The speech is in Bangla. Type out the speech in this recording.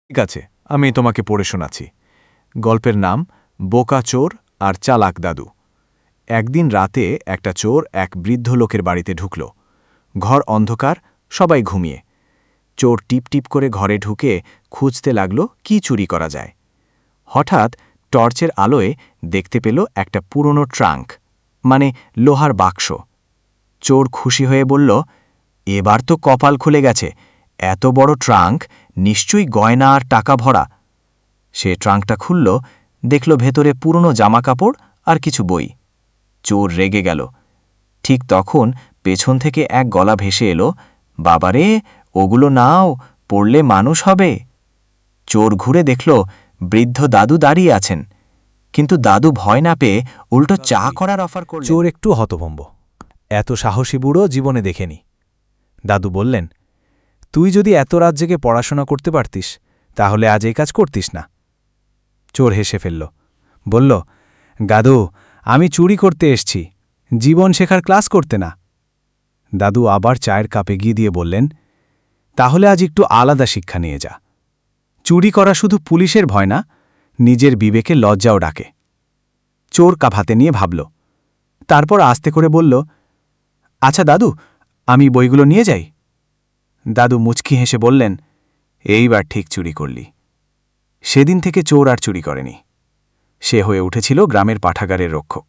ঠিক আছে, আমি তোমাকে পড়ে শোনাচ্ছি। গল্পের নাম বোকা চোর আর চালাক দাদু। একদিন রাতে একটা চোর এক বৃদ্ধ লোকের বাড়িতে ঢুকল। ঘর অন্ধকার, সবাই ঘুমিয়ে। চোর টিপ টিপ করে ঘরে ঢুকে খুঁজতে লাগল কি চুরি করা যায়। হঠাৎ টর্চের আলোয় দেখতে পেল একটা পুরনো ট্রাঙ্ক, মানে লোহার বাক্স। চোর খুশি হয়ে বলল, এবার তো কপাল খুলে গেছে, এত বড় ট্রাঙ্ক, নিশ্চয়ই গয়না আর টাকা ভরা। সে ট্রাঙ্কটা খুলল, দেখল ভেতরে পুরনো জামাকাপড় আর কিছু বই। চোর রেগে গেল। ঠিক তখন পেছন থেকে এক গলা ভেসে এলো, বাবারে, ওগুলো নাও, পড়লে মানুষ হবে। চোর ঘুরে দেখল বৃদ্ধ দাদু দাঁড়িয়ে আছেন, কিন্তু দাদু ভয় না পেয়ে উল্টো চা করার অফার করল। চোর একটু হতভম্ব, এত সাহসী বুড়ো জীবনে দেখেনি। দাদু বললেন, তুই যদি এত রাত জেগে পড়াশোনা করতে পারতিস, তাহলে আজ এই কাজ করতিস না। চোর হেসে ফেলল, বলল, দাদু, আমি চুরি করতে এসছি, জীবন শেখার ক্লাস করতে না। দাদু আবার চায়ের কাপে গিয়ে দিয়ে বললেন, তাহলে আজ একটু আলাদা শিক্ষা নিয়ে যা। চুরি করা শুধু পুলিশের ভয় না, নিজের বিবেকে লজ্জাও ডাকে। চোর কাপ হাতে নিয়ে ভাবল, তারপর আস্তে করে বলল, আচ্ছা দাদু, আমি বইগুলো নিয়ে যাই। দাদু মুচকি হেসে বললেন, এইবার ঠিক চুরি করলি। সেদিন থেকে চোর আর চুরি করেনি। সে হয়ে উঠেছিল গ্রামের পাঠাগারের রক্ষক।